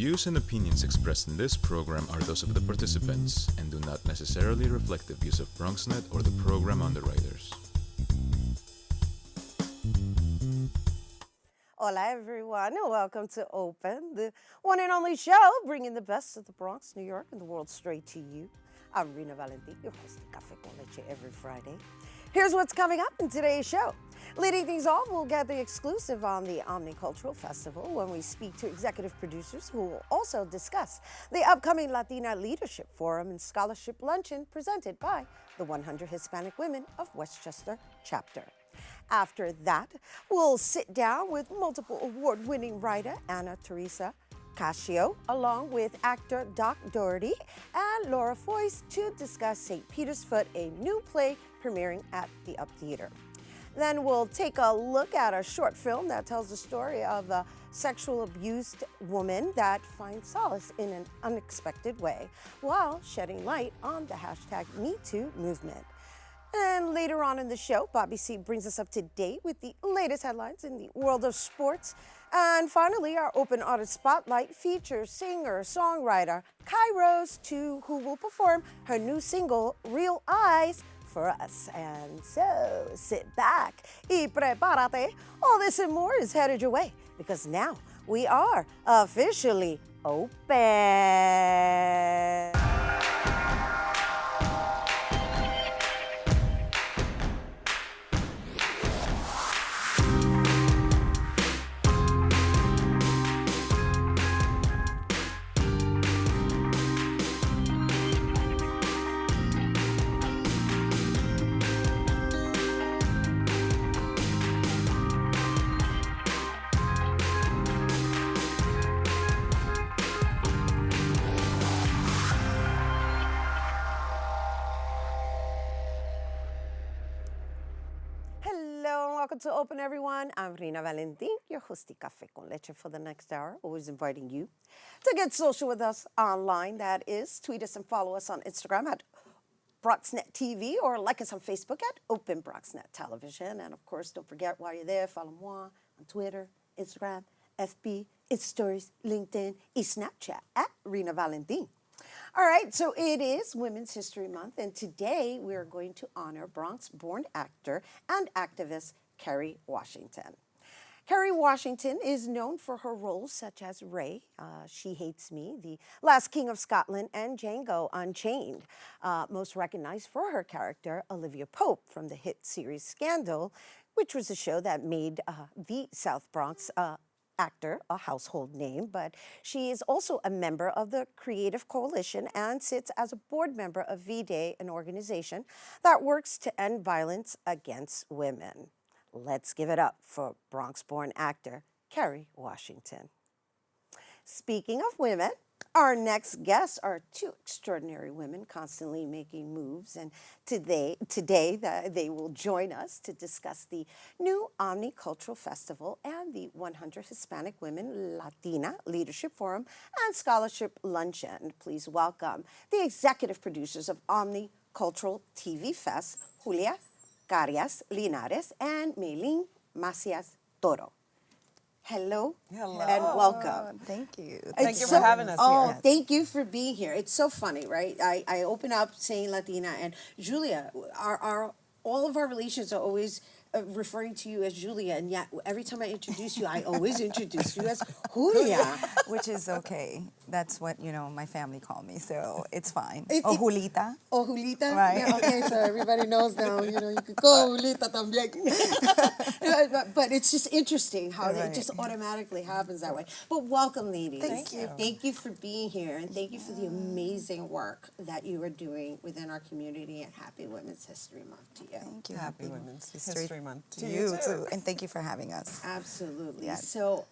views and opinions expressed in this program are those of the participants and do not necessarily reflect the views of BronxNet or the program underwriters. Hola, everyone, and welcome to Open, the one and only show bringing the best of the Bronx, New York, and the world straight to you. I'm Rhina Valentin, your host of Café con Leche every Friday. Here's what's coming up in today's show. Leading things off, we'll get the exclusive on the Omni Cultural Festival when we speak to executive producers who will also discuss the upcoming Latina Leadership Forum and Scholarship Luncheon presented by the 100 Hispanic Women of Westchester chapter. After that, we'll sit down with multiple award-winning writer Ana Teresa Cascio, along with actor Doc Doherty and Laura Foyce to discuss St. Peter's Foot, a new play premiering at the Up Theater. Then we'll take a look at a short film that tells the story of a sexual abused woman that finds solace in an unexpected way while shedding light on the hashtag #MeToo movement. And later on in the show, Bobby C brings us up to date with the latest headlines in the world of sports. And finally, our Open Artist Spotlight features singer-songwriter Kairos, who will perform her new single, Real Eyes, for us. And so sit back y prepárate. All this and more is headed your way because now we are officially open. Welcome to Open, everyone. I'm Rhina Valentin, your host of Café con Leche for the next hour. Always inviting you to get social with us online. That is, tweet us and follow us on Instagram at BronxNet TV or like us on Facebook at Open BronxNet Television. And of course, don't forget while you're there, follow moi on Twitter, Instagram, FB, Insta Stories, LinkedIn, and Snapchat at Rhina Valentin. All right, so it is Women's History Month, and today we are going to honor Bronx-born actor and activist Kerry Washington. Kerry Washington is known for her roles such as Ray, She Hates Me, The Last King of Scotland, and Django Unchained. Most recognized for her character, Olivia Pope, from the hit series Scandal, which was a show that made the South Bronx actor a household name, but she is also a member of the Creative Coalition and sits as a board member of V-Day, an organization that works to end violence against women. Let's give it up for Bronx-born actor Kerry Washington. Speaking of women, our next guests are two extraordinary women constantly making moves, and today they will join us to discuss the new Omni Cultural Festival and the 100 Hispanic Women Latina Leadership Forum and Scholarship Luncheon. Please welcome the executive producers of Omni Cultural TV Fest, Julia Carias Linares and Maylene Macias Toro. Hello. Hello. And welcome. Thank you. Thank you for having us here. Thank you for being here. It's so funny, right? I open up saying Latina, and Julia, all of our relations are always referring to you as Julia, and yet every time I introduce you, I always introduce you as Julia. Which is okay. That's what, my family call me, so it's fine. Julita. Julita? Right. Yeah, okay, so everybody knows now, you could call Julita también. But it's just interesting how it just automatically happens that way. But welcome, ladies. Thank you. Thank you for being here, and thank you for the amazing work that you are doing within our community, and happy Women's History Month to you. Thank you. Happy Women's History Month to you too. And thank you for having us. Absolutely. Yes. So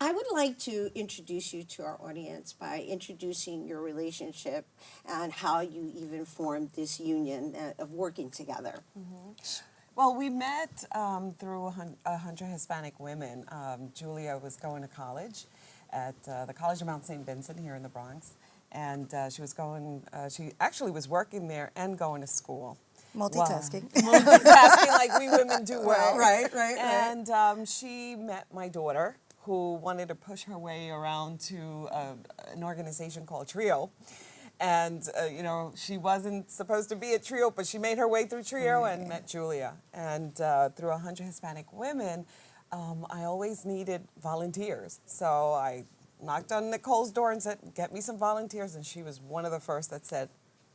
I would like to introduce you to our audience by introducing your relationship and how you even formed this union of working together. Mm-hmm. Well, we met through 100 Hispanic Women. Julia was going to college at the College of Mount St. Vincent here in the Bronx. And she actually was working there and going to school. Multitasking. Multitasking like we women do well. Right. And she met my daughter, who wanted to push her way around to an organization called Trio. And, you know, she wasn't supposed to be at Trio, but she made her way through Trio and met Julia. And through 100 Hispanic Women, I always needed volunteers. So I knocked on Nicole's door and said, get me some volunteers. And she was one of the first that said,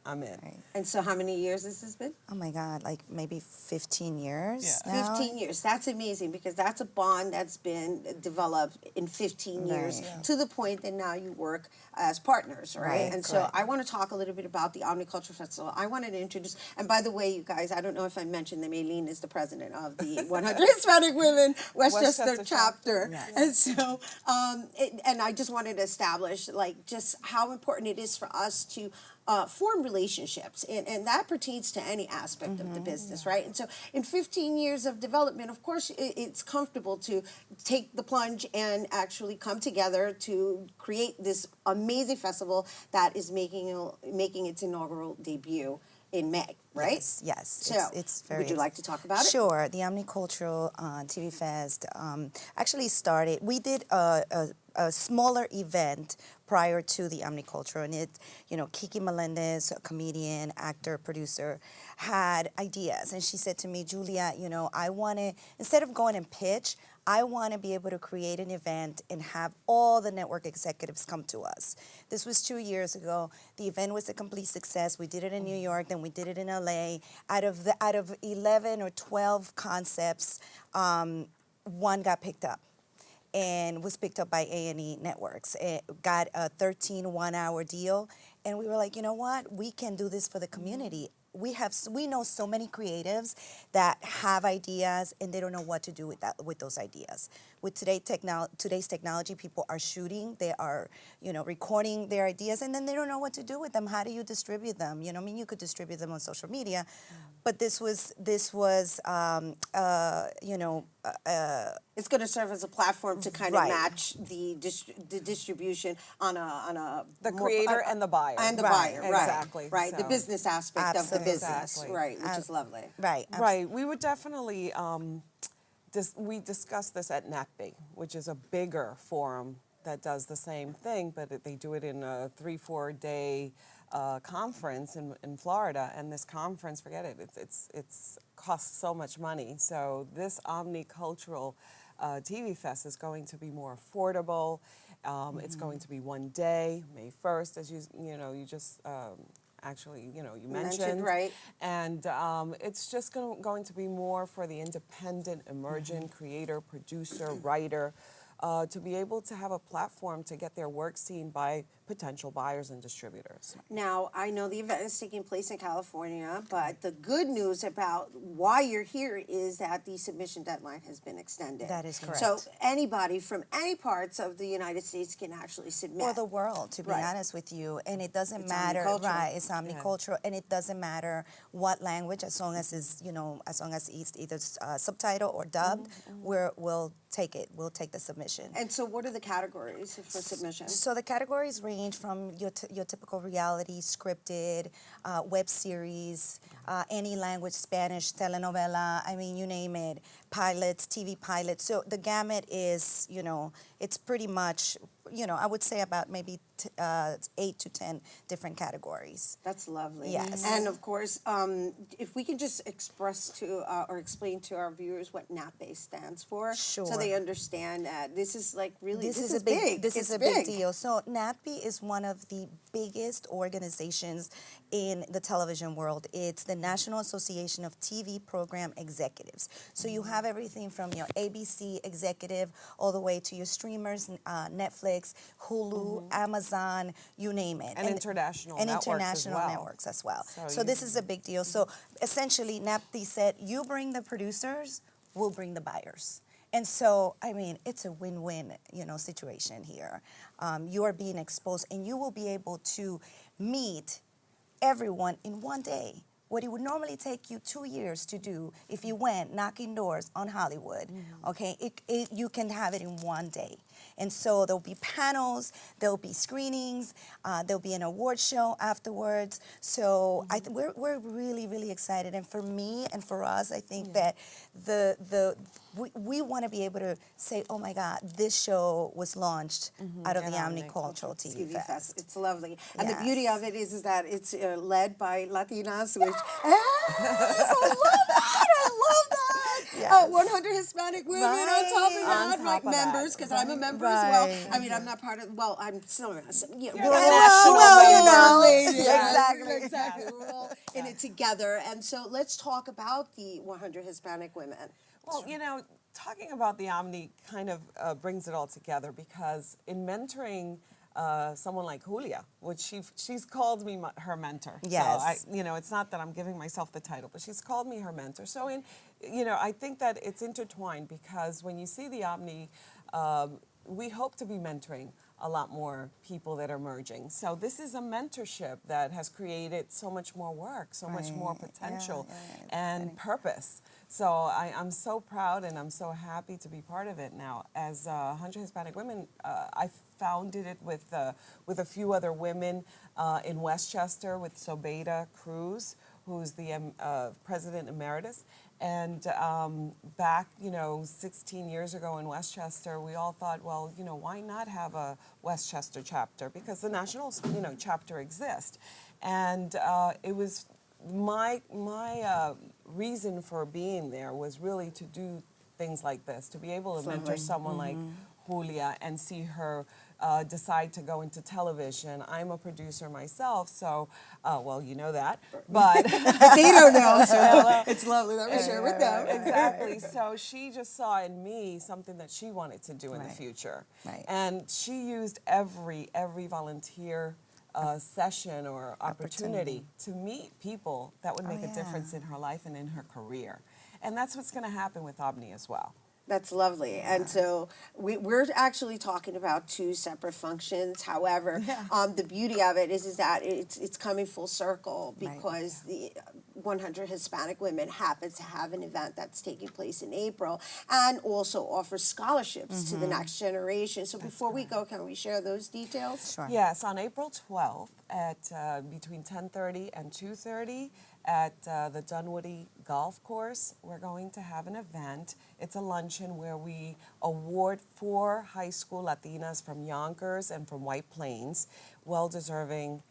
I'm in. Right. And so how many years has this been? Oh my God, like maybe 15 years Yeah. now. 15 years. That's amazing because that's a bond that's been developed in 15 years Right. to the point that now you work as partners, right? Right, And so correct. I want to talk a little bit about the Omni Cultural Festival. I wanted to introduce, and by the way, you guys, I don't know if I mentioned that Maylene is the president of the 100 Hispanic Women Westchester Westchester chapter. Yes. And so, and I just wanted to establish like just how important it is for us to form relationships, and that pertains to any aspect of the business, right? And so, in 15 years of development, of course, it's comfortable to take the plunge and actually come together to create this amazing festival that is making its inaugural debut in May, right? Yes, yes. So, It's very. would you like to talk about it? Sure. The Omni Cultural TV Fest actually started. We did a smaller event prior to the Omni Cultural, and it, you know, Kiki Melendez, a comedian, actor, producer, had ideas, and she said to me, Julia, you know, I want to, instead of going and pitch, I want to be able to create an event and have all the network executives come to us. This was 2 years ago. The event was a complete success. We did it in New York, then we did it in LA. Out of 11 or 12 concepts, one got picked up and was picked up by A&E Networks. It got a 13 one-hour deal, and we were like, you know what? We can do this for the community. We know so many creatives that have ideas and they don't know what to do with those ideas. With today's technology, people are shooting, they are, you know, recording their ideas, and then they don't know what to do with them. How do you distribute them? You know, I mean, you could distribute them on social media, but this was you know. It's going to serve as a platform to kind Right. of match the distribution on a The more- creator and the buyer. and the Right. buyer, right? Exactly. Right, the So- business aspect of the Absolutely. business, Exactly. right? Which is lovely. Right. Right. We would definitely, we discussed this at NACBI, which is a bigger forum that does the same thing, but they do it in a 3-4 day conference in Florida. And this conference, forget it, it's costs so much money. So this Omni Cultural TV Fest is going to be more affordable. It's going to be one day, May 1st, as you just actually, you mentioned. Right. And it's just going to be more for the independent, emergent creator, producer, writer, to be able to have a platform to get their work seen by potential buyers and distributors. Now, I know the event is taking place in California, but the good news about why you're here is that the submission deadline has been extended. That is correct. So anybody from any parts of the United States can actually submit. Or the world, to be Right. honest with you. And it doesn't It's matter, omnicultural. right? It's omnicultural, and it doesn't matter what language, as long as it's, as long as it's either subtitle or dubbed, we'll take it. We'll take the submission. And so what are the categories for submission? So the categories range from your typical reality, scripted, web series, any language, Spanish, telenovela, I mean, you name it, pilots, TV pilots. So the gamut is, it's pretty much, I would say about maybe 8 to 10 different categories. That's lovely. Yes. And of course, if we can just express to or explain to our viewers what NAPE stands for, so Sure. they understand that this is like really This is is a big. big. This It's is a big deal. So NATPE is one of the biggest organizations in the television world. It's the National Association of TV Program Executives. So you have everything from your ABC executive all the way to your streamers, Netflix, Hulu, Amazon, you name it. And international and networks as international well. networks as well. So So you- this is a big deal. So essentially, NAPTE said, you bring the producers, we'll bring the buyers. And so, I mean, it's a win-win, situation here. You are being exposed, and you will be able to meet everyone in one day. What it would normally take you 2 years to do if you went knocking doors on Hollywood, okay, you can have it in one day. And so there'll be panels, there'll be screenings, there'll be an award show afterwards. So we're really, really excited. And for me and for us, I think that we want to be able to say, oh my God, this show was launched out of at the Omni Omni Cultural TV Fest. It's lovely. And the Yes. beauty of it is that it's led by Latinas, which, yes, I love that. I love that. Yes. 100 Hispanic women on top of Right. that, On right? top of that. Members, because I'm a member as well. Right. I mean, I'm not part of, well, I'm still, yeah, You're we're the all- national well, member. yeah, Exactly. exactly. We're all in it together. And so let's talk about the 100 Hispanic women. Well, talking about the Omni kind of brings it all together because in mentoring someone like Julia, which she's called me her mentor. Yes. So it's not that I'm giving myself the title, but she's called me her mentor. So I think that it's intertwined because when you see the Omni, we hope to be mentoring a lot more people that are merging. So this is a mentorship that has created so much more work, so much more Right. potential Yeah, it's and exciting. purpose. So I'm so proud and I'm so happy to be part of it now. As 100 Hispanic Women, I founded it with a few other women in Westchester with Sobeida Cruz, who's the president emeritus. And back, 16 years ago in Westchester, we all thought, well, why not have a Westchester chapter? Because the national, chapter exists. And it was my reason for being there was really to do things like this, to be able to mentor someone like Julia and see her decide to go into television. I'm a producer myself, so, well, you know that, but They don't know, so it's lovely that we share with them. exactly. So she just saw in me something that she wanted to do in the Right. future. Right. And she used every volunteer session or opportunity to meet people that would make a yeah. difference in her life and in her career. And that's what's going to happen with Omni as well. That's lovely. And so we're actually talking about two separate functions. However, the beauty of it is that it's coming full circle Right. because the 100 Hispanic Women happens to have an event that's taking place in April and also offers scholarships to the next generation. So before we go, can we share those details? Sure. Yes, on April 12th at between 10:30 and 2:30 at the Dunwoody Golf Course, we're going to have an event. It's a luncheon where we award 4 high school Latinas from Yonkers and from White Plains well-deserving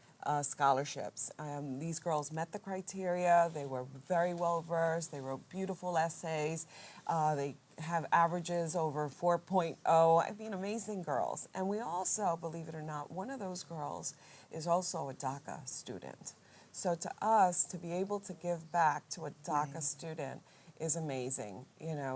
scholarships. These girls met the criteria. They were very well-versed. They wrote beautiful essays. They have averages over 4.0. I mean, amazing girls. And we also, believe it or not, one of those girls is also a DACA student. So to us, to be able to give back to a DACA student is amazing,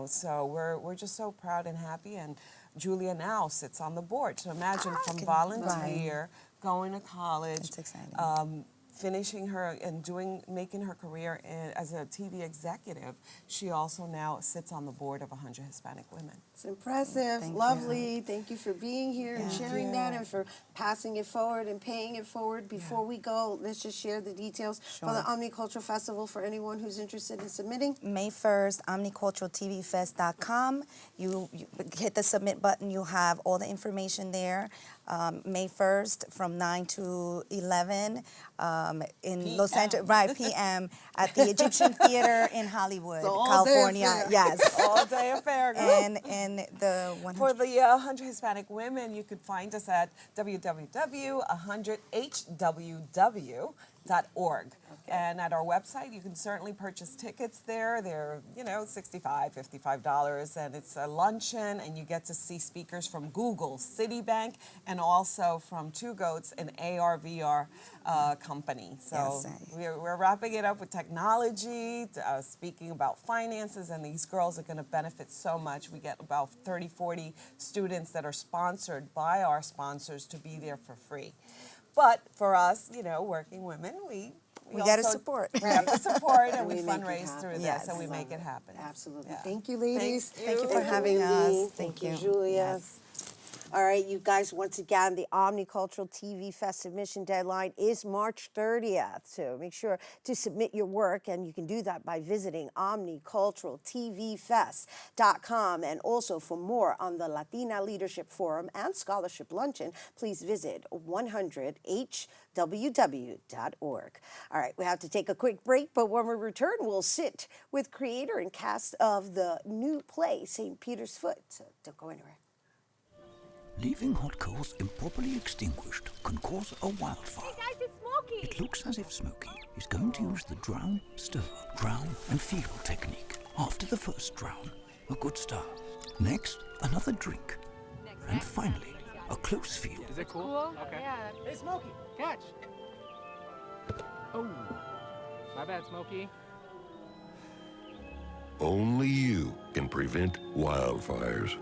So we're just so proud and happy. And Julia now sits on the board. So imagine from volunteer, going to college, That's exciting. finishing her and making her career as a TV executive. She also now sits on the board of 100 Hispanic Women. It's impressive, Thank lovely. Thank you for being here and Thank sharing you. that and for passing it forward and paying it forward. Before we go, let's just share the details for the Omni Cultural Festival for anyone who's interested in submitting. May 1st, omniculturaltvfest.com. You hit the submit button, you'll have all the information there. May 1st from 9 to 11 in Los Angeles, right, p.m. at the Egyptian Theater in Hollywood, So all day California. affair. Yes. All day affair. And the For 100. the 100 Hispanic Women, you could find us at www.100hww.org. And at our website, you can certainly purchase tickets there. They're, $65, $55. And it's a luncheon, and you get to see speakers from Google, Citibank, and also from Two Goats, an AR/VR company. So Yes. we're wrapping it up with technology, speaking about finances, and these girls are going to benefit so much. We get about 30, 40 students that are sponsored by our sponsors to be there for free. But for us, working women, we got to also- support. We have to support, and And we we make it fundraise happen. through this, Yes. and we I make love it happen. Absolutely. Yeah. Thank you, ladies. Thank you for having us. Lily. Thank Thank you, you. Julia. Yes. All right, you guys, once again, the Omni Cultural TV Fest submission deadline is March 30th. So make sure to submit your work, and you can do that by visiting omniculturaltvfest.com. And also, for more on the Latina Leadership Forum and Scholarship Luncheon, please visit 100hww.org. All right, we have to take a quick break, but when we return, we'll sit with creator and cast of the new play, St. Peter's Foot. So don't go anywhere. Leaving hot coals improperly extinguished can cause a wildfire. Hey guys, it's Smokey! It looks as if Smokey is going to use the drown, stir, drown and feel technique. After the first drown, a good stir. Next, another drink. And finally, a close feel. Is it cool? Okay. Yeah. Hey, Smokey, catch! Oh, my bad, Smokey. Only you can prevent wildfires.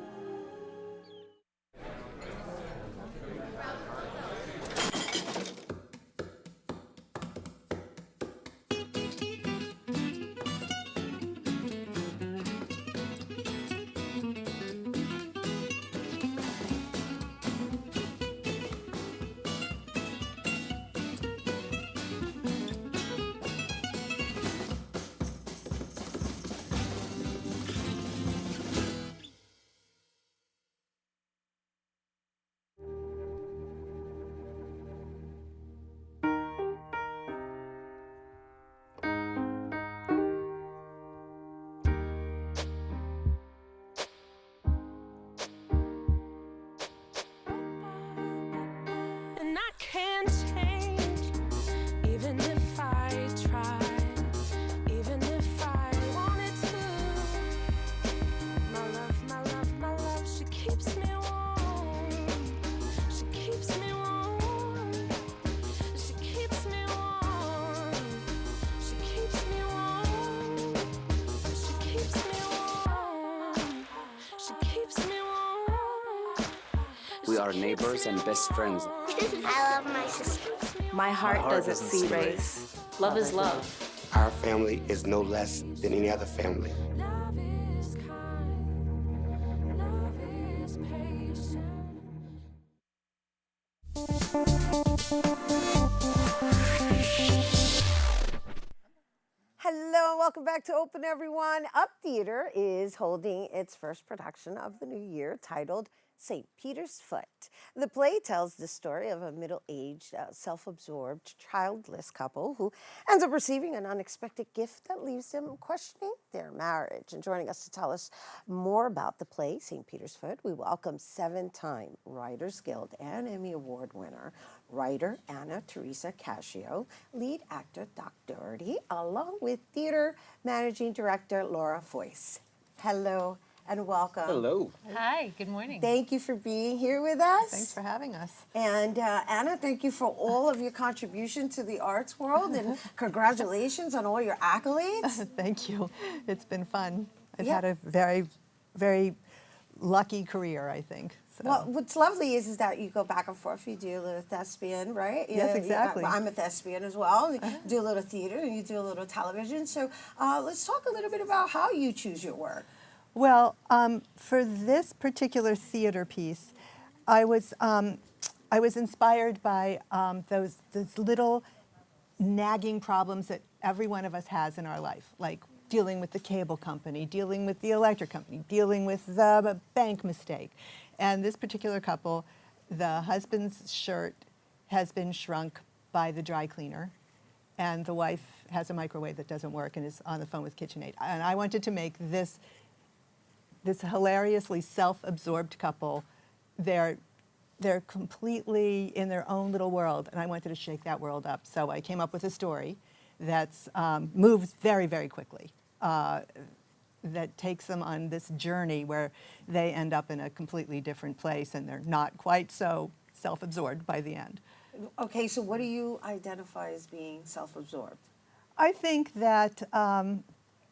And I can't change, even if I try, even if I wanted to. My love, she keeps me warm. She keeps me warm. She keeps me warm. She keeps me warm. She keeps me warm. She keeps me warm. We are neighbors and best friends. I love my sister. My heart doesn't see race. Love is love. Our family is no less than any other family. Love is kind. Love is patient. Hello, welcome back to Open Everyone. Up Theater is holding its first production of the new year titled St. Peter's Foot. The play tells the story of a middle-aged, self-absorbed, childless couple who ends up receiving an unexpected gift that leaves them questioning their marriage. And joining us to tell us more about the play, St. Peter's Foot, we welcome seven-time Writers Guild and Emmy Award winner, writer Anna Teresa Cascio, lead actor Doc Doherty, along with theater managing director Laura Foyce. Hello and welcome. Hello. Hi, good morning. Thank you for being here with us. Thanks for having us. And Anna, thank you for all of your contribution to the arts world, and congratulations on all your accolades. Thank you. It's been fun. I've Yeah. had a very, very lucky career, I think. So. Well, what's lovely is that you go back and forth. You do a little thespian, right? Yes, exactly. I'm a thespian as well. You do a little theater and you do a little television. So let's talk a little bit about how you choose your work. Well, for this particular theater piece, I was inspired by those little nagging problems that every one of us has in our life, like dealing with the cable company, dealing with the electric company, dealing with the bank mistake. And this particular couple, the husband's shirt has been shrunk by the dry cleaner, and the wife has a microwave that doesn't work and is on the phone with KitchenAid. And I wanted to make this hilariously self-absorbed couple, they're completely in their own little world, and I wanted to shake that world up. So I came up with a story that's moves very, very quickly, that takes them on this journey where they end up in a completely different place, and they're not quite so self-absorbed by the end. Okay, so what do you identify as being self-absorbed? I think that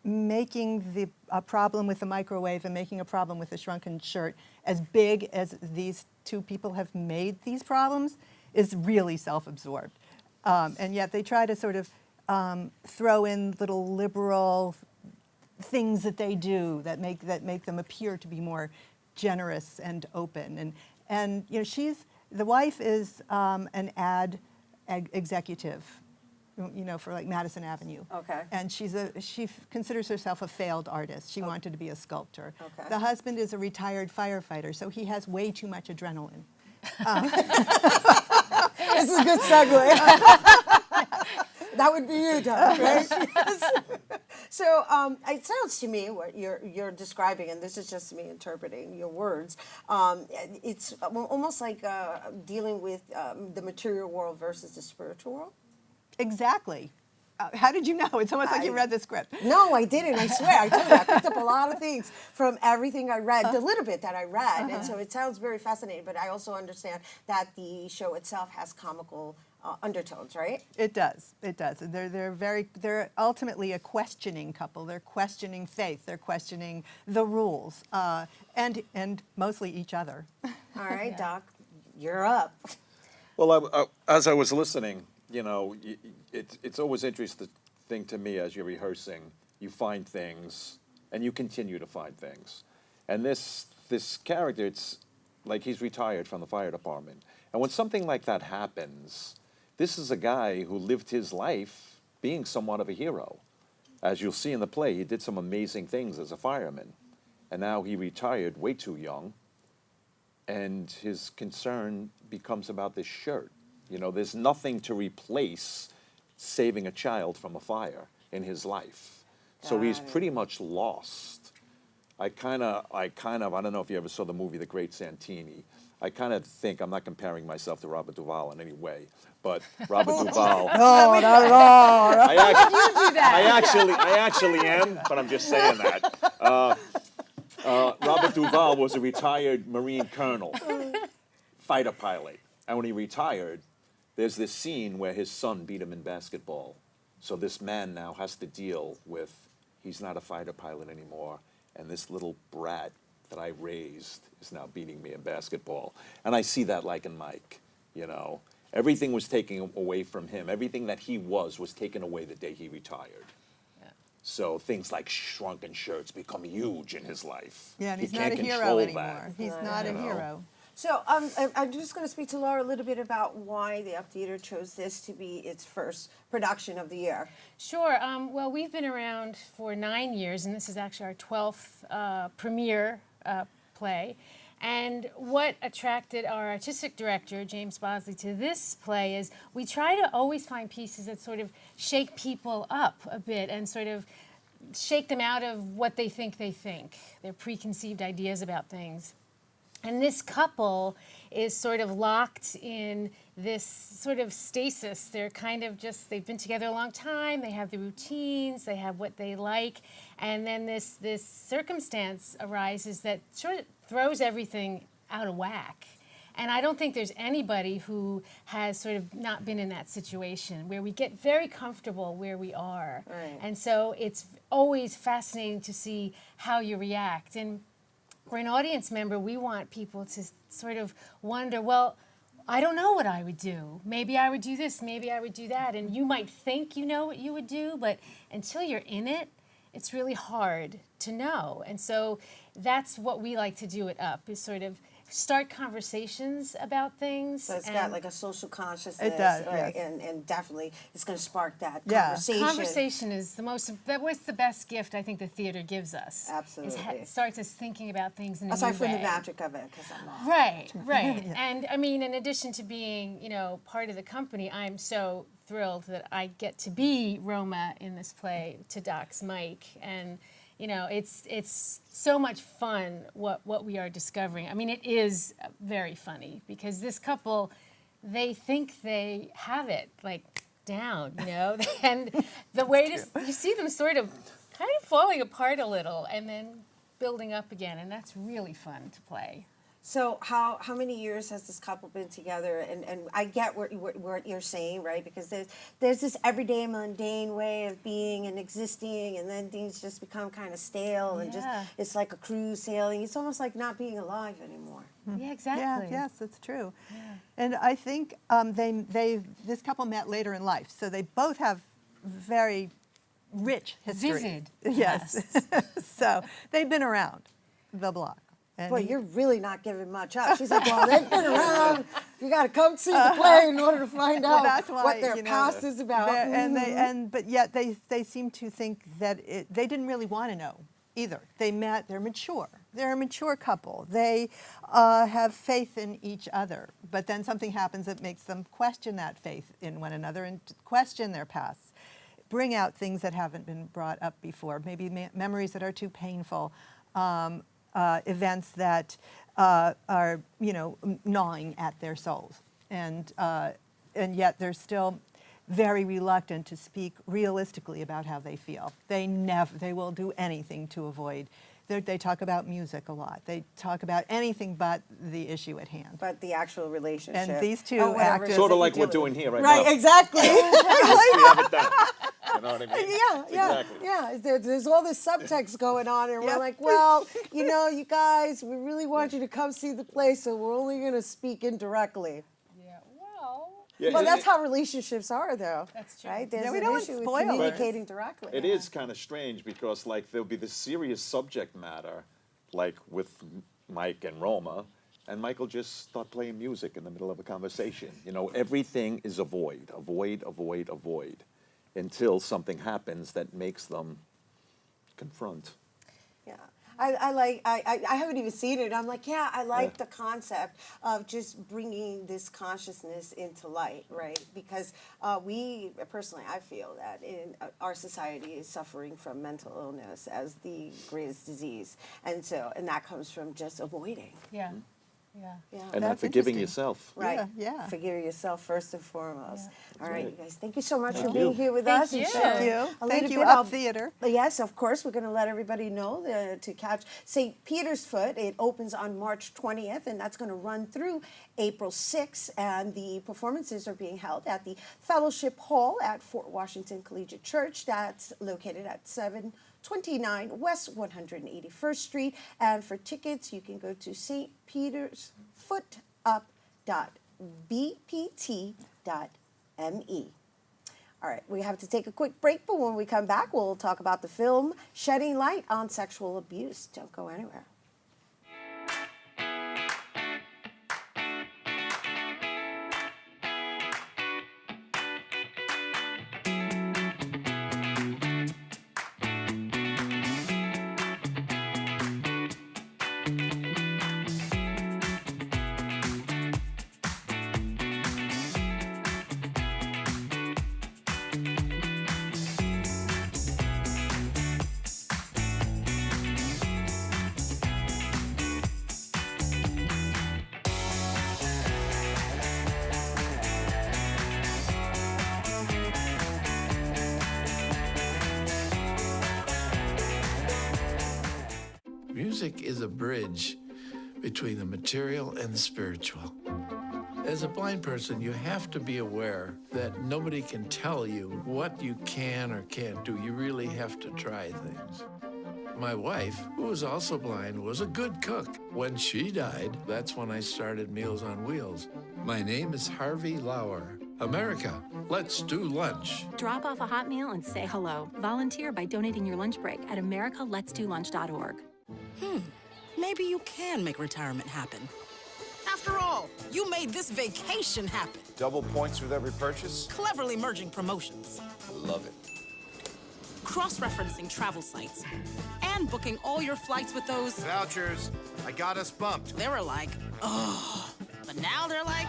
making a problem with the microwave and making a problem with the shrunken shirt as big as these two people have made these problems is really self-absorbed. And yet they try to sort of throw in little liberal things that they do that make them appear to be more generous and open. And the wife is an ad executive, for like Madison Avenue. Okay. And she considers herself a failed artist. She wanted to be a sculptor. Okay. The husband is a retired firefighter, so he has way too much adrenaline. This is a good segue. That would be you, Doug, right? So it sounds to me what you're describing, and this is just me interpreting your words. It's almost like dealing with the material world versus the spiritual world. Exactly. How did you know? It's almost like you read the script. No, I didn't. I swear. I told you, I picked up a lot of things from everything I read, the little bit that I read. And so it sounds very fascinating, but I also understand that the show itself has comical undertones, right? It does. It does. They're ultimately a questioning couple. They're questioning faith. They're questioning the rules, and mostly each other. All right, Doc, you're up. Well, as I was listening, it's always interesting to me as you're rehearsing. You find things, and you continue to find things. And this character, it's like he's retired from the fire department. And when something like that happens, this is a guy who lived his life being somewhat of a hero. As you'll see in the play, he did some amazing things as a fireman. And now he retired way too young. And his concern becomes about this shirt. There's nothing to replace saving a child from a fire in his life. So he's pretty much lost. I don't know if you ever saw the movie The Great Santini. I kind of think, I'm not comparing myself to Robert Duvall in any way, but Robert Duvall. No, not at all. I actually am, but I'm just saying that. Robert Duvall was a retired Marine colonel, fighter pilot. And when he retired, there's this scene where his son beat him in basketball. So this man now has to deal with, he's not a fighter pilot anymore, and this little brat that I raised is now beating me in basketball. And I see that like in Mike, Everything was taken away from him. Everything that he was taken away the day he retired. So things like shrunken shirts become huge in his life. Yeah, and he he's can't not a hero control anymore. that. He's not a hero. So I'm just going to speak to Laura a little bit about why the Up Theater chose this to be its first production of the year. Sure. Well, we've been around for 9 years, and this is actually our 12th premiere play. And what attracted our artistic director, James Bosley, to this play is we try to always find pieces that sort of shake people up a bit and sort of shake them out of what they think, their preconceived ideas about things. And this couple is sort of locked in this sort of stasis. They're kind of they've been together a long time, they have the routines, they have what they like, and then this circumstance arises that sort of throws everything out of whack. And I don't think there's anybody who has sort of not been in that situation where we get very comfortable where we are. Right. And so it's always fascinating to see how you react. And for an audience member, we want people to sort of wonder, well, I don't know what I would do. Maybe I would do this, maybe I would do that. And you might think you know what you would do, but until you're in it, it's really hard to know. And so that's what we like to do at Up, is sort of start conversations about things. So it's got like a social consciousness. It does, right? yes. And definitely it's going to spark that Yeah. conversation. Conversation is that was the best gift I think the theater gives us. Absolutely. It starts us thinking about things in a Aside new from way. the magic of it, because I'm not. Right. And I mean, in addition to being, part of the company, I'm so thrilled that I get to be Roma in this play to Doc's Mike. And, it's so much fun what we are discovering. I mean, it is very funny because this couple, they think they have it down, and the way you see them sort of kind of falling apart a little and then building up again, and that's really fun to play. So how many years has this couple been together? And I get what you're saying, right? Because there's this everyday mundane way of being and existing, and then things just become kind of stale and just it's like a cruise sailing. It's almost like not being alive anymore. Yeah, exactly. Yeah, yes, that's true. Yeah. And I think this couple met later in life, so they both have very rich history. Vivid. Yes. So they've been around the block. And Boy, he- you're really not giving much up. She's like, well, they've been around. You got to come see the play in order to find Well, out that's why, what their you know, past is about. But yet they seem to think that they didn't really want to know either. They met. They're mature. They're a mature couple. They have faith in each other. But then something happens that makes them question that faith in one another and question their pasts. Bring out things that haven't been brought up before. Maybe memories that are too painful. Events that are, gnawing at their souls, and yet they're still very reluctant to speak realistically about how they feel. They will do anything to avoid. They talk about music a lot. They talk about anything but the issue at hand. But the actual relationship. And these two or whatever it actors- is Sort of that like you're we're doing here right Right, now. exactly. We have it done. You know what I mean? Yeah. Exactly. Yeah. There's all this subtext going on, and we're like, well, you guys, we really want you to come see the play, so we're only going to speak indirectly. Yeah, well. Yeah, Well, it- that's it- how relationships are, though. That's true. Right? There's Yeah, we an don't issue with spoil it. communicating directly. It is kind of strange because, like, there'll be this serious subject matter, like with Mike and Roma, and Michael just start playing music in the middle of a conversation. Everything is avoid, until something happens that makes them confront. Yeah. I haven't even seen it. I'm like, yeah, I like the concept of just bringing this consciousness into light, right? Because I feel that in our society is suffering from mental illness as the greatest disease. And that comes from just avoiding. Yeah. Yeah. Yeah. And not That's forgiving interesting. yourself. Right. Yeah. Forgive yourself first and foremost. All right, right. you guys. Thank you so much Thank for being you. here with Thank us. and you. sharing Thank you. a Thank little you, bit Up of- Theater. Yes, of course. We're going to let everybody know to catch St. Peter's Foot. It opens on March 20th, and that's going to run through April 6th. And the performances are being held at the Fellowship Hall at Fort Washington Collegiate Church. That's located at 729 West 181st Street. And for tickets, you can go to stpetersfootup.bpt.me. All right, we have to take a quick break, but when we come back, we'll talk about the film Shedding Light on Sexual Abuse. Don't go anywhere. Music is a bridge between the material and the spiritual. As a blind person, you have to be aware that nobody can tell you what you can or can't do. You really have to try things. My wife, who was also blind, was a good cook. When she died, that's when I started Meals on Wheels. My name is Harvey Lauer. America, let's do lunch. Drop off a hot meal and say hello. Volunteer by donating your lunch break at americaletsdolunch.org. Maybe you can make retirement happen. After all, you made this vacation happen. Double points with every purchase? Cleverly merging promotions. Love it. Cross-referencing travel sites. And booking all your flights with those... Vouchers. I got us bumped. They were like, oh. But now they're like...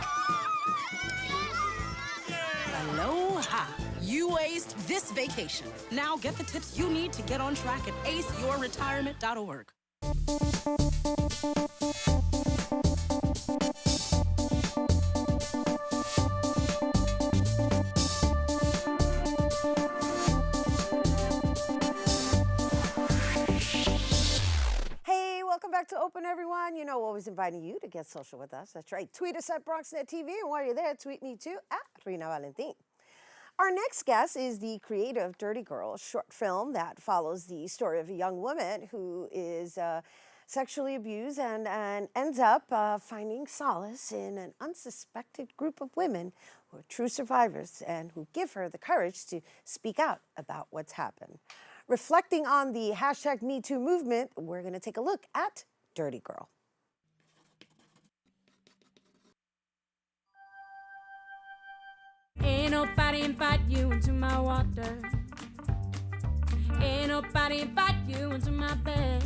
Aloha. You aced this vacation. Now get the tips you need to get on track at aceyourretirement.org. Hey, welcome back to Open, everyone. We're always inviting you to get social with us. That's right. Tweet us at BronxNet TV, and while you're there, tweet me too at Rhina Valentin. Our next guest is the creator of Dirty Girl, a short film that follows the story of a young woman who is sexually abused and ends up finding solace in an unsuspected group of women who are true survivors and who give her the courage to speak out about what's happened. Reflecting on the #MeToo movement, we're going to take a look at Dirty Girl. nobody invite you into my water. Ain't nobody invite you into my bed.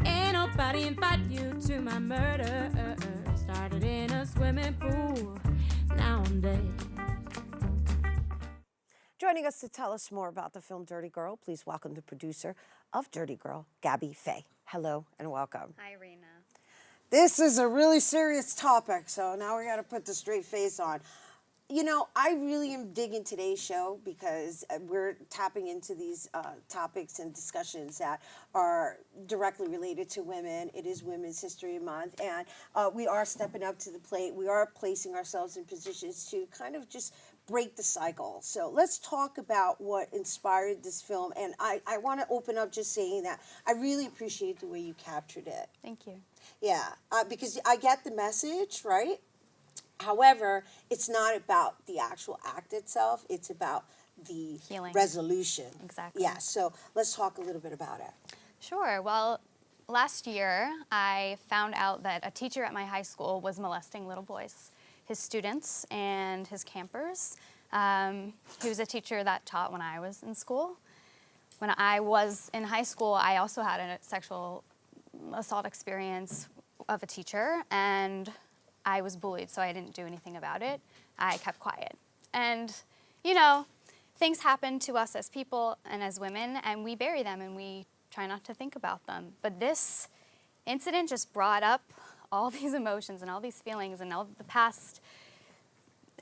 Ain't nobody invite you to my murder. Started in a swimming pool, now I'm dead. Joining us to tell us more about the film Dirty Girl, please welcome the producer of Dirty Girl, Gabby Faye. Hello and welcome. Hi, Rena. This is a really serious topic, so now we got to put the straight face on. You know, I really am digging today's show because we're tapping into these topics and discussions that are directly related to women. It is Women's History Month, and we are stepping up to the plate. We are placing ourselves in positions to kind of just break the cycle. So let's talk about what inspired this film. And I want to open up just saying that I really appreciate the way you captured it. Thank you. Yeah, because I get the message, right? However, it's not about the actual act itself. It's about the healing resolution. Exactly. Yeah, so let's talk a little bit about it. Sure. Well, last year, I found out that a teacher at my high school was molesting little boys, his students and his campers. He was a teacher that taught when I was in school. When I was in high school, I also had a sexual assault experience of a teacher, and I was bullied, so I didn't do anything about it. I kept quiet. And, you know, things happen to us as people and as women, and we bury them and we try not to think about them. But this incident just brought up all these emotions and all these feelings and all the past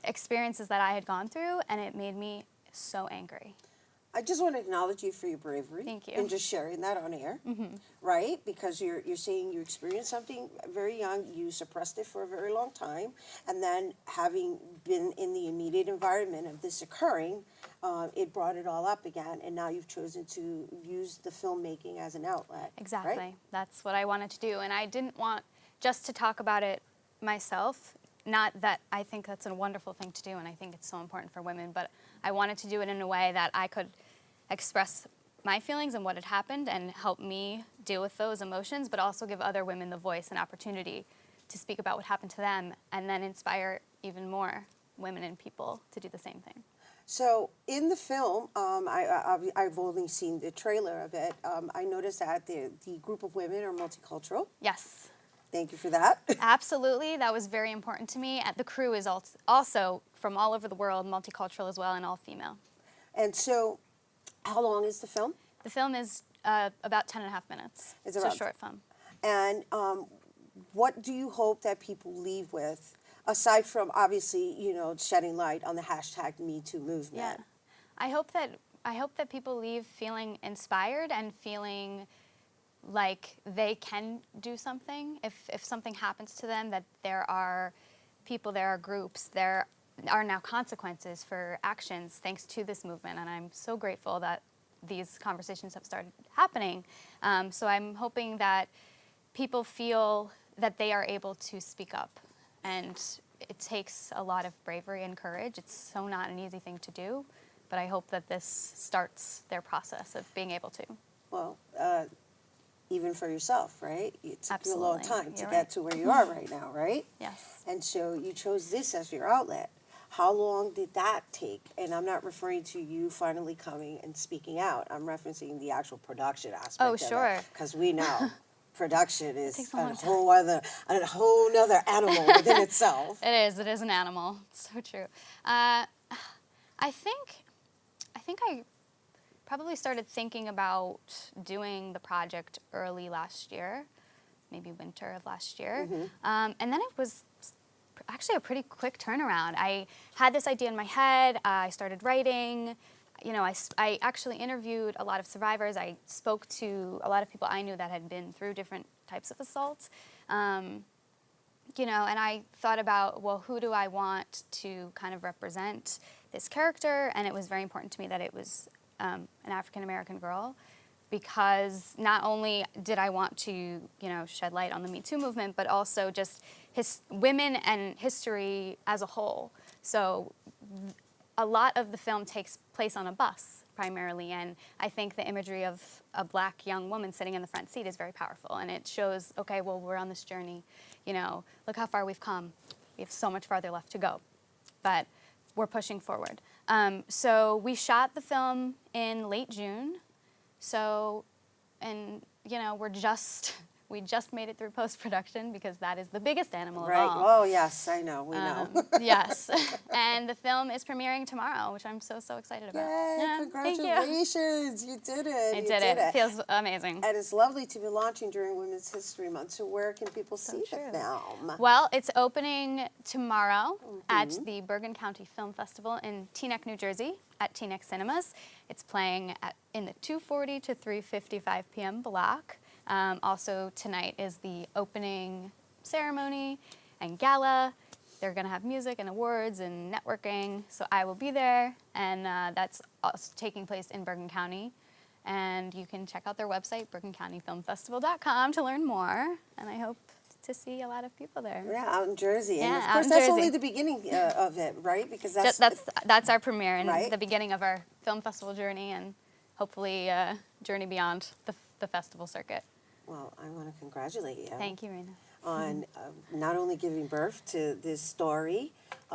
experiences that I had gone through, and it made me so angry. I just want to acknowledge you for your bravery. Thank you. And just sharing that on air, Mm-hmm. right? Because you're saying you experienced something very young, you suppressed it for a very long time, and then having been in the immediate environment of this occurring, it brought it all up again, and now you've chosen to use the filmmaking as an outlet. Exactly. Right? That's what I wanted to do, and I didn't want just to talk about it myself. Not that I think that's a wonderful thing to do, and I think it's so important for women, but I wanted to do it in a way that I could express my feelings and what had happened and help me deal with those emotions, but also give other women the voice and opportunity to speak about what happened to them, and then inspire even more women and people to do the same thing. So in the film, I've only seen the trailer of it. I noticed that the group of women are multicultural. Yes. Thank you for that. Absolutely, that was very important to me. The crew is also from all over the world, multicultural as well, and all female. And so, how long is the film? The film is about 10 and a half minutes. It's a short film. And what do you hope that people leave with, aside from obviously, you know, shedding light on the hashtag #MeToo movement? Yeah, I hope that people leave feeling inspired and feeling like they can do something. If something happens to them, that there are people, there are groups, there are now consequences for actions thanks to this movement, and I'm so grateful that these conversations have started happening. So I'm hoping that people feel that they are able to speak up, and it takes a lot of bravery and courage. It's so not an easy thing to do, but I hope that this starts their process of being able to. Well, even for yourself, right? It took you a long Absolutely. time to You're get right. to where you are right now, right? Yes. And so you chose this as your outlet. How long did that take? And I'm not referring to you finally coming and speaking out. I'm referencing the actual production aspect Oh, of sure. it. Because we know production is takes a a long whole other animal within itself. It is an animal. It's so true. I think I probably started thinking about doing the project early last year, maybe winter of last year. And then it was actually a pretty quick turnaround. I had this idea in my head. I started writing. You know, I actually interviewed a lot of survivors. I spoke to a lot of people I knew that had been through different types of assaults. You know, and I thought about, well, who do I want to kind of represent this character? And it was very important to me that it was an African-American girl, because not only did I want to, you know, shed light on the Me Too movement, but also just women and history as a whole. So a lot of the film takes place on a bus primarily, and I think the imagery of a black young woman sitting in the front seat is very powerful, and it shows, okay, well, we're on this journey, you know, look how far we've come. We have so much farther left to go. But we're pushing forward. So we shot the film in late June. So, and you know, we just made it through post-production because that is the biggest animal of all. Oh, yes, I know. We know. Yes. And the film is premiering tomorrow, which I'm so excited about. Yay, Yeah, congratulations. You did it. I did it. It feels amazing. And it's lovely to be launching during Women's History Month. So where can people see the film? Well, it's opening tomorrow at the Bergen County Film Festival in Teaneck, New Jersey at Teaneck Cinemas. It's playing in the 2:40 to 3:55 p.m. block. Also tonight is the opening ceremony and gala. They're going to have music and awards and networking. So I will be there, and that's also taking place in Bergen County. And you can check out their website, bergencountyfilmfestival.com, to learn more. And I hope to see a lot of people there. Yeah, out in Jersey. Yeah, and of course, that's only the beginning of it, right? Because that's our premiere and the beginning of our film festival journey, and hopefully journey beyond the festival circuit. Well, I want to congratulate you. Thank you, Rhina. On not only giving birth to this story,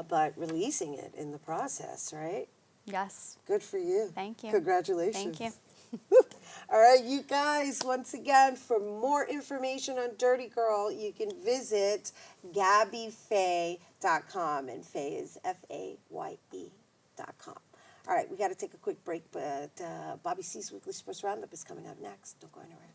but releasing it in the process, right? Yes. Good for you. Thank you. Congratulations. Thank you. All right, you guys, once again, for more information on Dirty Girl, you can visit GabbyFaye.com, and Faye is Faye.com. All right, we got to take a quick break, but Bobby C's Weekly Sports Roundup is coming up next. Don't go anywhere.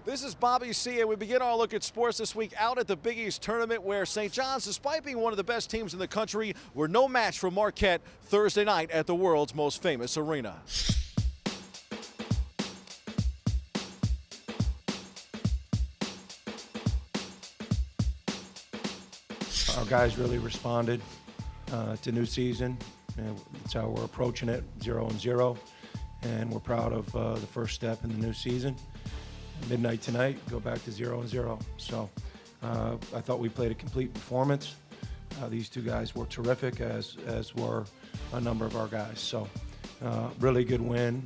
This is Bobby C, and we begin our look at sports this week out at the Big East Tournament, where St. John's, despite being one of the best teams in the country, were no match for Marquette Thursday night at the world's most famous arena. Our guys really responded to new season. That's how we're approaching it, 0-0, and we're proud of the first step in the new season. Midnight tonight, go back to 0-0. So I thought we played a complete performance. These two guys were terrific, as were a number of our guys. So really good win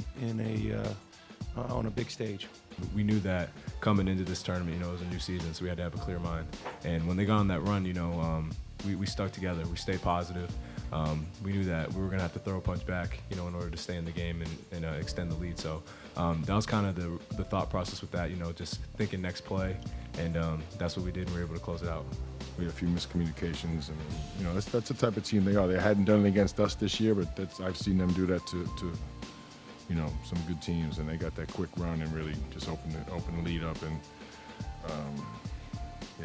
on a big stage. We knew that coming into this tournament, it was a new season, so we had to have a clear mind. And when they got on that run, we stuck together. We stayed positive. We knew that we were going to have to throw a punch back, in order to stay in the game and extend the lead. So that was kind of the thought process with that, just thinking next play, and that's what we did, and we were able to close it out. We had a few miscommunications, and that's the type of team they are. They hadn't done it against us this year, but I've seen them do that to some good teams, and they got that quick run and really just opened the lead up, and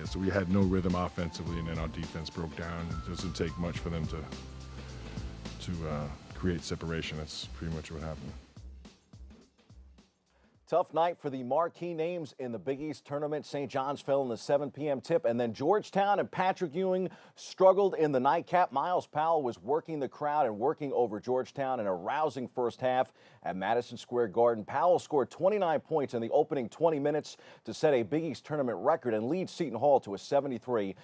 so we had no rhythm offensively, and then our defense broke down. It doesn't take much for them to create separation. That's pretty much what happened. Tough night for the marquee names in the Big East Tournament. St. John's fell in the 7 p.m. tip, and then Georgetown and Patrick Ewing struggled in the nightcap. Miles Powell was working the crowd and working over Georgetown in a rousing first half at Madison Square Garden. Powell scored 29 points in the opening 20 minutes to set a Big East Tournament record and lead Seton Hall to a 73-57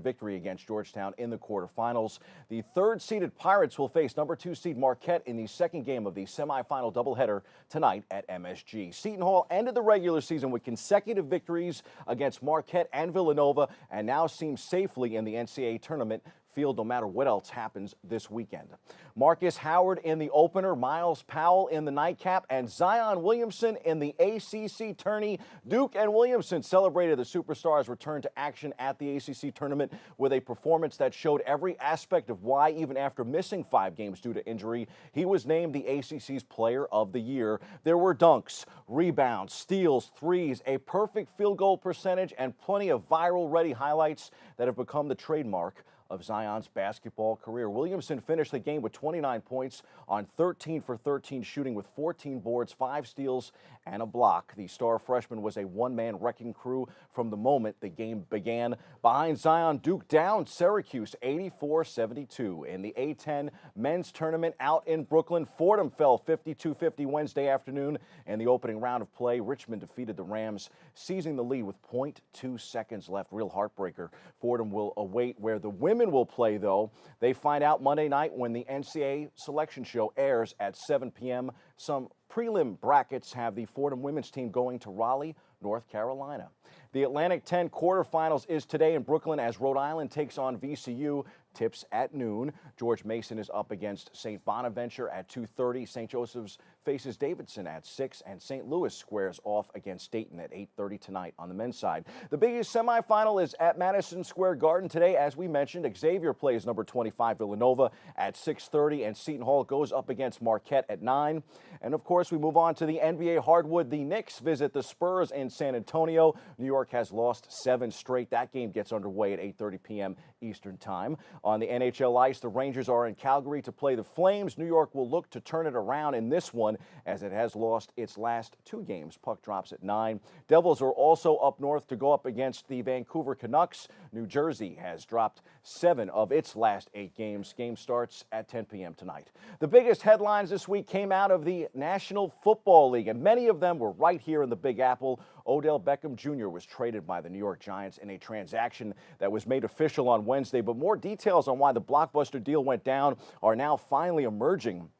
victory against Georgetown in the quarterfinals. The third-seeded Pirates will face number 2 seed Marquette in the second game of the semifinal doubleheader tonight at MSG. Seton Hall ended the regular season with consecutive victories against Marquette and Villanova, and now seems safely in the NCAA tournament field no matter what else happens this weekend. Marcus Howard in the opener, Miles Powell in the nightcap, and Zion Williamson in the ACC tourney. Duke and Williamson celebrated the superstars' return to action at the ACC tournament with a performance that showed every aspect of why, even after missing 5 games due to injury, he was named the ACC's Player of the Year. There were dunks, rebounds, steals, threes, a perfect field goal percentage, and plenty of viral-ready highlights that have become the trademark of Zion's basketball career. Williamson finished the game with 29 points on 13 for 13 shooting with 14 boards, 5 steals, and a block. The star freshman was a one-man wrecking crew from the moment the game began. Behind Zion, Duke down Syracuse 84-72. In the A-10 men's tournament out in Brooklyn, Fordham fell 52-50 Wednesday afternoon. In the opening round of play, Richmond defeated the Rams, seizing the lead with .2 seconds left. Real heartbreaker. Fordham will await where the women will play, though. They find out Monday night when the NCAA selection show airs at 7 p.m. Some prelim brackets have the Fordham women's team going to Raleigh, North Carolina. The Atlantic 10 quarterfinals is today in Brooklyn as Rhode Island takes on VCU. Tips at noon. George Mason is up against St. Bonaventure at 2:30. St. Joseph's faces Davidson at 6, and St. Louis squares off against Dayton at 8:30 tonight on the men's side. The biggest semifinal is at Madison Square Garden today. As we mentioned, Xavier plays number 25 Villanova at 6:30, and Seton Hall goes up against Marquette at 9. And of course, we move on to the NBA hardwood. The Knicks visit the Spurs in San Antonio. New York has lost 7 straight. That game gets underway at 8:30 p.m. Eastern Time. On the NHL ice, the Rangers are in Calgary to play the Flames. New York will look to turn it around in this one as it has lost its last 2 games. Puck drops at 9. Devils are also up north to go up against the Vancouver Canucks. New Jersey has dropped 7 of its last 8 games. Game starts at 10 p.m. tonight. The biggest headlines this week came out of the National Football League, and many of them were right here in the Big Apple. Odell Beckham Jr. was traded by the New York Giants in a transaction that was made official on Wednesday, but more details on why the blockbuster deal went down are now finally emerging.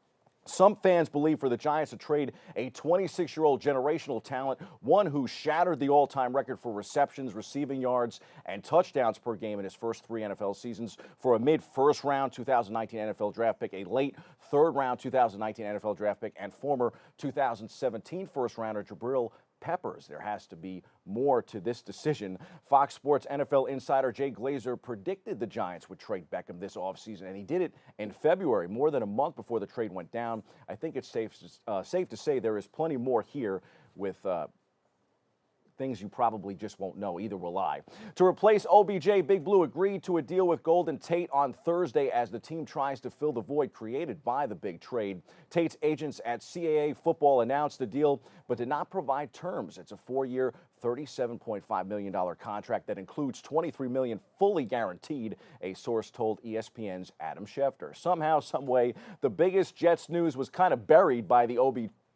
Some fans believe for the Giants to trade a 26-year-old generational talent, one who shattered the all-time record for receptions, receiving yards, and touchdowns per game in his first 3 NFL seasons, for a mid-first round 2019 NFL draft pick, a late third-round 2019 NFL draft pick, and former 2017 first-rounder Jabril Peppers. There has to be more to this decision. Fox Sports NFL insider Jay Glazer predicted the Giants would trade Beckham this offseason, and he did it in February, more than a month before the trade went down. I think it's safe to say there is plenty more here with things you probably just won't know. Either will I. To replace OBJ, Big Blue agreed to a deal with Golden Tate on Thursday as the team tries to fill the void created by the big trade. Tate's agents at CAA Football announced the deal, but did not provide terms. It's a 4-year, $37.5 million contract that includes $23 million fully guaranteed, a source told ESPN's Adam Schefter. Somehow, someway, the biggest Jets news was kind of buried by the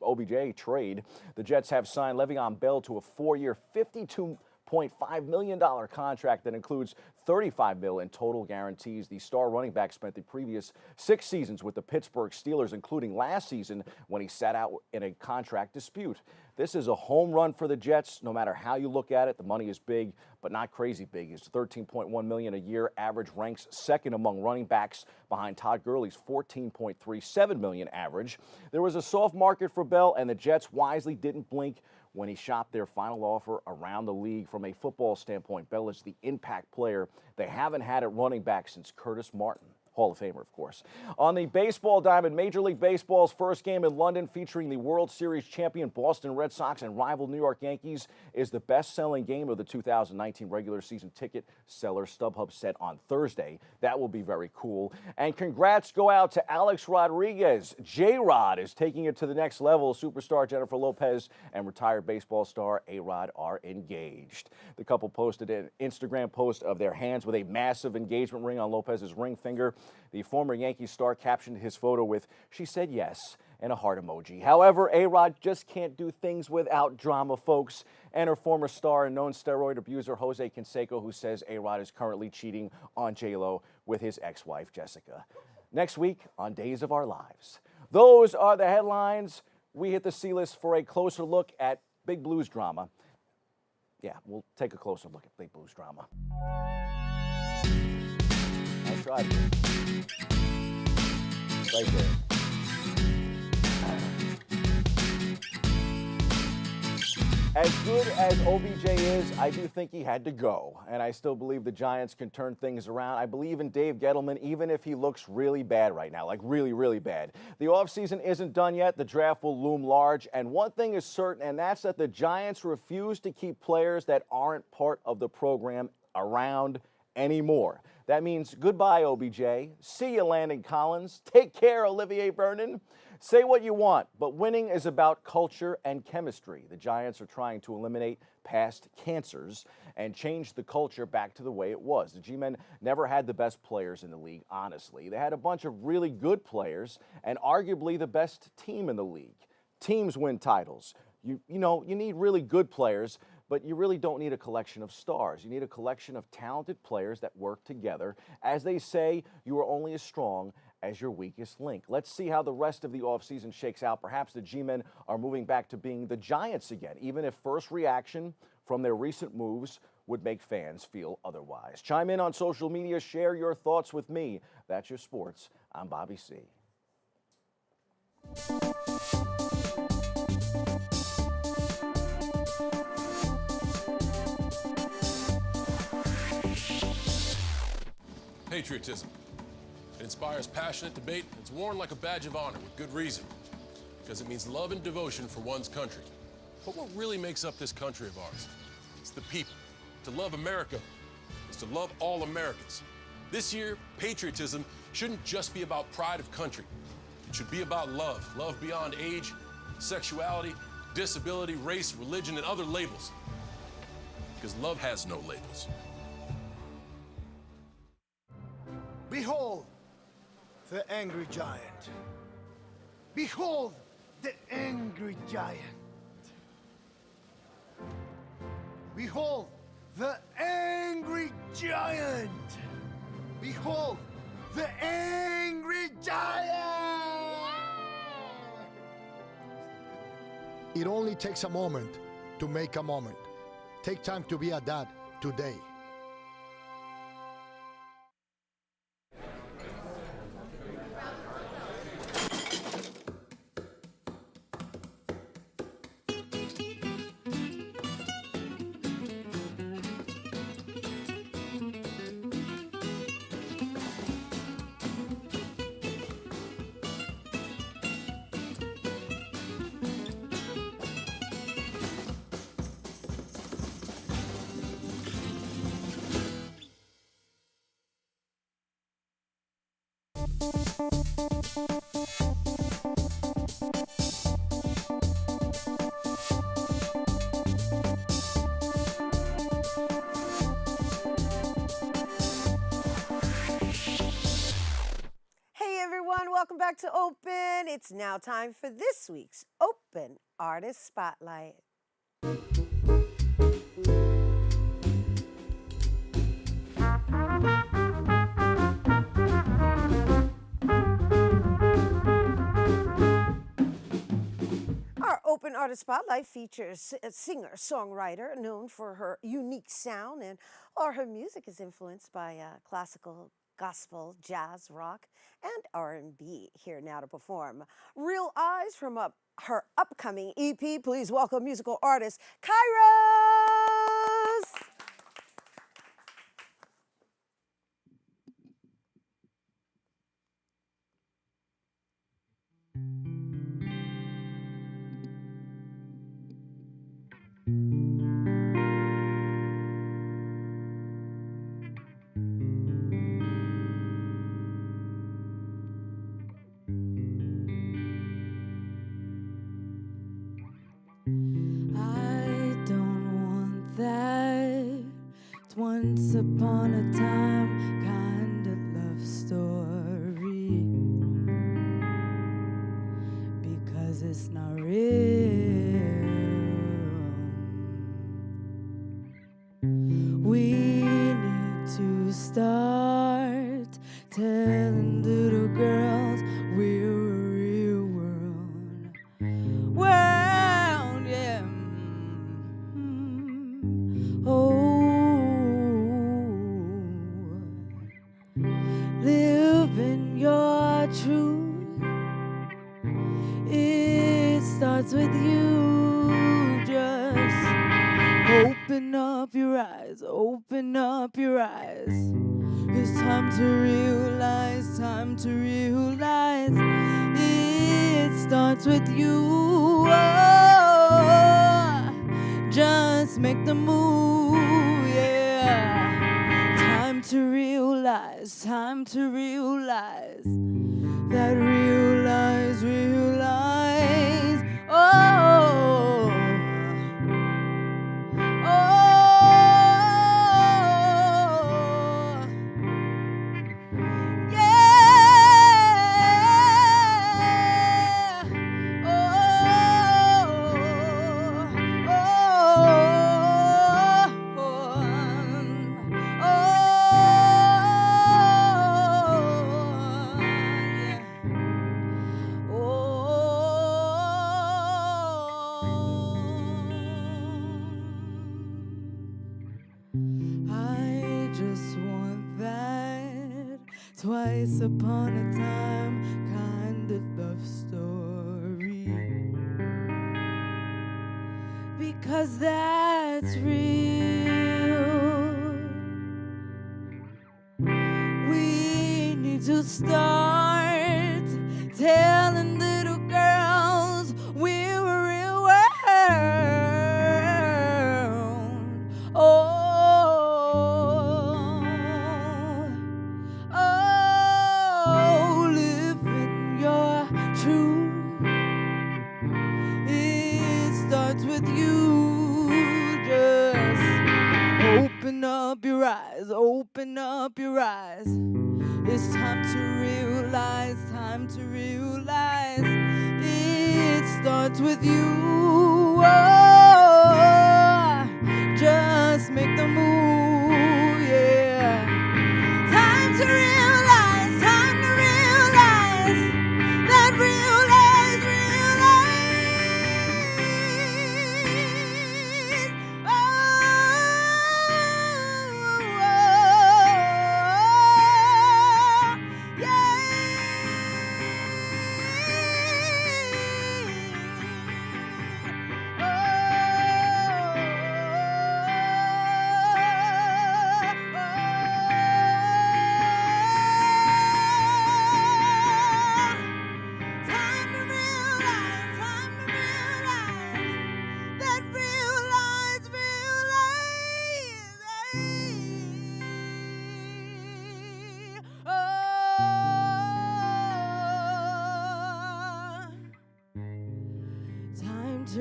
OBJ trade. The Jets have signed Le'Veon Bell to a 4-year, $52.5 million contract that includes $35 million in total guarantees. The star running back spent the previous 6 seasons with the Pittsburgh Steelers, including last season when he sat out in a contract dispute. This is a home run for the Jets, no matter how you look at it. The money is big, but not crazy big. His $13.1 million a year average ranks second among running backs behind Todd Gurley's $14.37 million average. There was a soft market for Bell, and the Jets wisely didn't blink when he shopped their final offer around the league. From a football standpoint, Bell is the impact player they haven't had at running back since Curtis Martin. Hall of Famer, of course. On the baseball diamond, Major League Baseball's first game in London featuring the World Series champion Boston Red Sox and rival New York Yankees is the best-selling game of the 2019 regular season ticket seller, StubHub said on Thursday. That will be very cool. And congrats go out to Alex Rodriguez. J-Rod is taking it to the next level. Superstar Jennifer Lopez and retired baseball star A-Rod are engaged. The couple posted an Instagram post of their hands with a massive engagement ring on Lopez's ring finger. The former Yankees star captioned his photo with, "She said yes," and a heart emoji. However, A-Rod just can't do things without drama, folks. And her former star and known steroid abuser, Jose Canseco, who says A-Rod is currently cheating on J-Lo with his ex-wife, Jessica. Next week on Days of Our Lives. Those are the headlines. We hit the C-list for a closer look at Big Blues drama. Yeah, we'll take a closer look at Big Blues drama. I tried it. Right there. As good as OBJ is, I do think he had to go. And I still believe the Giants can turn things around. I believe in Dave Gettleman, even if he looks really bad right now, like really, really bad. The offseason isn't done yet. The draft will loom large. And one thing is certain, and that's that the Giants refuse to keep players that aren't part of the program around anymore. That means goodbye, OBJ. See you, Landon Collins. Take care, Olivier Vernon. Say what you want, but winning is about culture and chemistry. The Giants are trying to eliminate past cancers and change the culture back to the way it was. The G-Men never had the best players in the league, honestly. They had a bunch of really good players and arguably the best team in the league. Teams win titles. You need really good players, but you really don't need a collection of stars. You need a collection of talented players that work together. As they say, you are only as strong as your weakest link. Let's see how the rest of the offseason shakes out. Perhaps the G-Men are moving back to being the Giants again, even if first reaction from their recent moves would make fans feel otherwise. Chime in on social media. Share your thoughts with me. That's your sports. I'm Bobby C. Patriotism. It inspires passionate debate. It's worn like a badge of honor with good reason, because it means love and devotion for one's country. But what really makes up this country of ours? It's the people. To love America is to love all Americans. This year, patriotism shouldn't just be about pride of country. It should be about love. Love beyond age, sexuality, disability, race, religion, and other labels. Because love has no labels. Behold the angry giant. Behold the angry giant. Behold the angry giant. Behold the angry giant. It only takes a moment to make a moment. Take time to be a dad today. Welcome back to Open. It's now time for this week's Open Artist Spotlight. Our Open Artist Spotlight features a singer-songwriter known for her unique sound, and all her music is influenced by classical, gospel, jazz, rock, and R&B. Here now to perform Real Eyes from her upcoming EP. Please welcome musical artist Kairos! Once upon a time kind of love story, because it's not real. We need to start telling little girls we're a real world, yeah. Oh, living your truth, it starts with you. Just open up your eyes, open up your eyes. It's time to realize, time to realize. It starts with you. Oh, just make the move, yeah. Time to realize, time to realize that realize, oh, oh, yeah, I just want that twice upon a time kind of love story, because that's real. We need to start telling little girls we're a real world. Oh, live in your truth. It starts with you. Just open up your eyes, open up your eyes. It's time to realize, time to realize. It starts with you. Oh, just make the move, yeah. Time to realize, time to realize that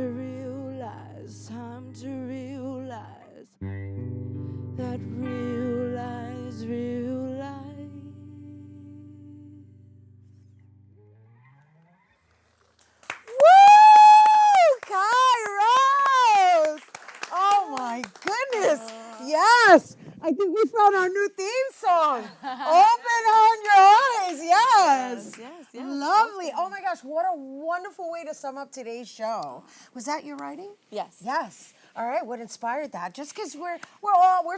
realize, time to realize that realize, Woo! Kairos! Oh my goodness! Yes! I think we found our new theme song. Open on your eyes. Yes. Yes. Lovely. Oh my gosh, what a wonderful way to sum up today's show. Was that your writing? Yes. Yes. All right. What inspired that? Just because we're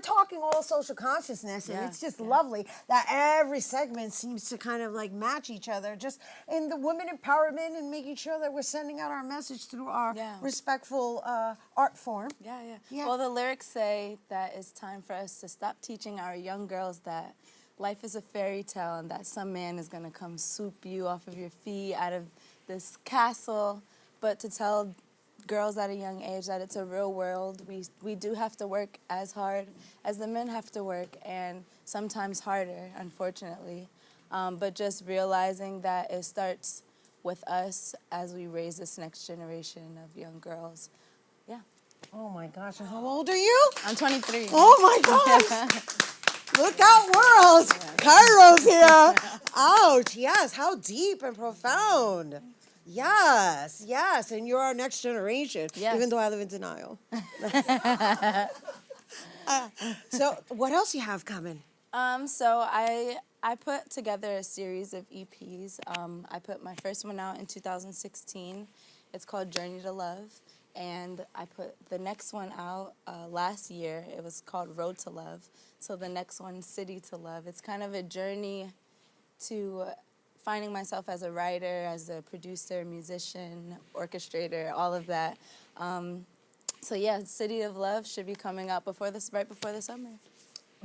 talking all social consciousness, and it's just lovely that every segment seems to kind of like match each other, just in the women empowerment and making sure that we're sending out our message through our respectful art form. Yeah. Well, the lyrics say that it's time for us to stop teaching our young girls that life is a fairy tale and that some man is going to come swoop you off of your feet out of this castle, but to tell girls at a young age that it's a real world. We do have to work as hard as the men have to work, and sometimes harder, unfortunately. But just realizing that it starts with us as we raise this next generation of young girls. Yeah. Oh my gosh, and how old are you? I'm 23. Oh my gosh. Look out, world. Kairos here. Ouch, yes, how deep and profound. Yes, and you're our next generation, even though I live in denial. So what else you have coming? So I put together a series of EPs. I put my first one out in 2016. It's called Journey to Love. And I put the next one out last year. It was called Road to Love. So the next one, City to Love. It's kind of a journey to finding myself as a writer, as a producer, musician, orchestrator, all of that. So yeah, City of Love should be coming out right before the summer.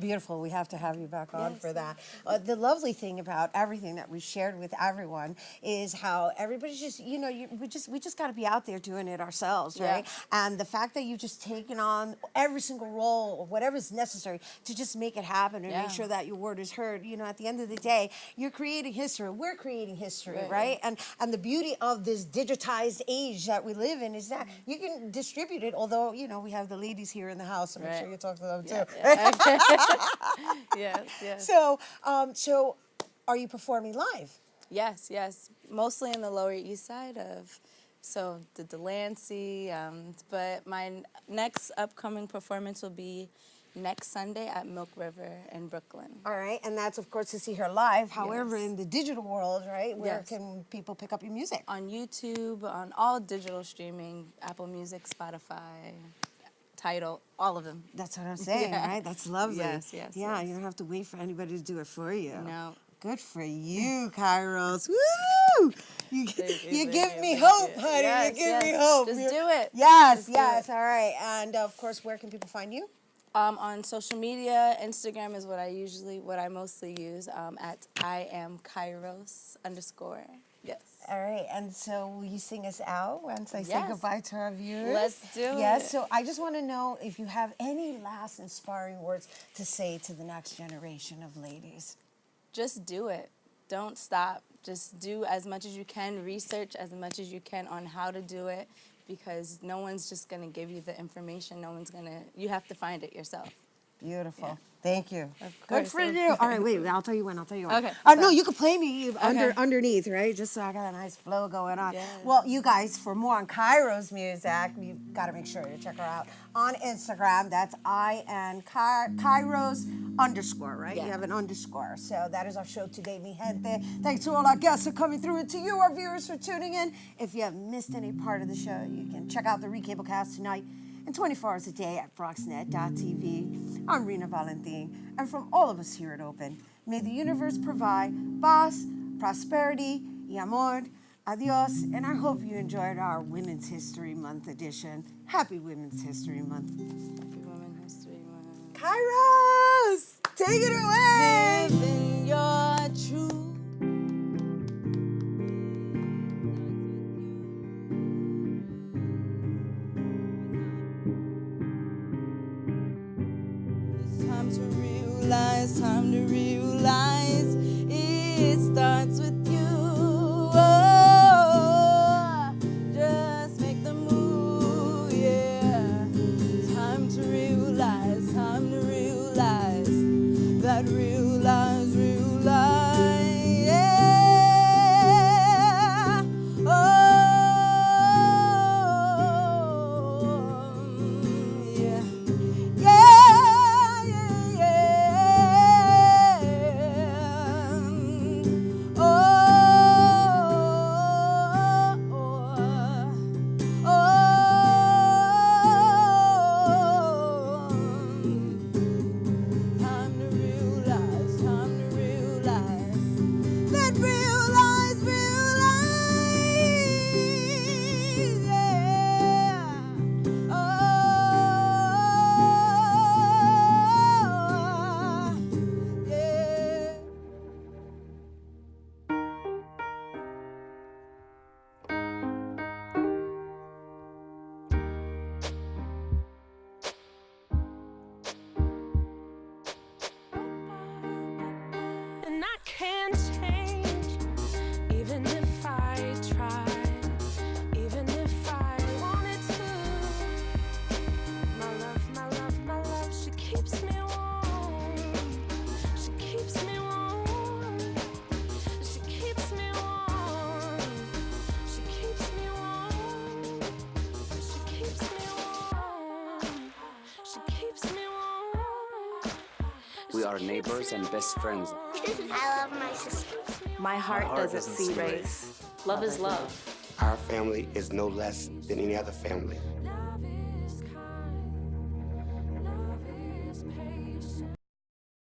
Beautiful. We have to have you back on for that. The lovely thing about everything that we've shared with everyone is how everybody's just, you know, we just got to be out there doing it ourselves, right? And the fact that you've just taken on every single role or whatever's necessary to just make it happen and make sure that your word is heard. You know, at the end of the day, you're creating history. We're creating history, right? And the beauty of this digitized age that we live in is that you can distribute it. Although, you know, we have the ladies here in the house, so make sure you talk to them too. Yes. So, so are you performing live? Yes. Mostly in the Lower East Side so the Delancey, but my next upcoming performance will be next Sunday at Milk River in Brooklyn. All right, and that's, of course, to see her live. However, in the digital world, right, where can people pick up your music? On YouTube, on all digital streaming, Apple Music, Spotify, Tidal, all of them. That's what I'm saying, right? That's lovely. Yes. Yeah, you don't have to wait for anybody to do it for you. No. Good for you, Kairos. Woo! You give me hope, honey. You give me hope. Just do it. Yes. All right. And, of course, where can people find you? On social media, Instagram is what I mostly use, at @IamKairos_. Yes. All right, and so will you sing us out once I say goodbye to our viewers? Let's do it. Yes, so I just want to know if you have any last inspiring words to say to the next generation of ladies. Just do it. Don't stop. Just do as much as you can. Research as much as you can on how to do it, because no one's just going to give you the information. You have to find it yourself. Beautiful. Thank you. Of course. Good for you. All right, wait, I'll tell you when. Okay. No, you can play me underneath, right? Just so I got a nice flow going on. Yes. Well, you guys, for more on Kairos music, you've got to make sure to check her out on Instagram. That's Kairos_, right? Yeah. You have an underscore. So that is our show today, mi gente. Thanks to all our guests for coming through and to you, our viewers, for tuning in. If you have missed any part of the show, you can check out the Recablecast tonight and 24 hours a day at broxnet.tv. I'm Rhina Valentin, and from all of us here at Open, may the universe provide paz, prosperity, y amor. Adios, and I hope you enjoyed our Women's History Month edition. Happy Women's History Month. Happy Women's History Month. Kairos, take it away. Living your truth. Time to realize it starts with you. Oh, just make the move, yeah. Time to realize that realize, yeah. Oh, yeah. And I can't change, even if I tried, even if I wanted to. My love, she keeps me warm. She keeps me warm. She keeps me warm. She keeps me warm. She keeps me warm. She keeps me warm. We are neighbors and best friends. I love my sister. My heart doesn't see race. Love is love. Our family is no less than any other family.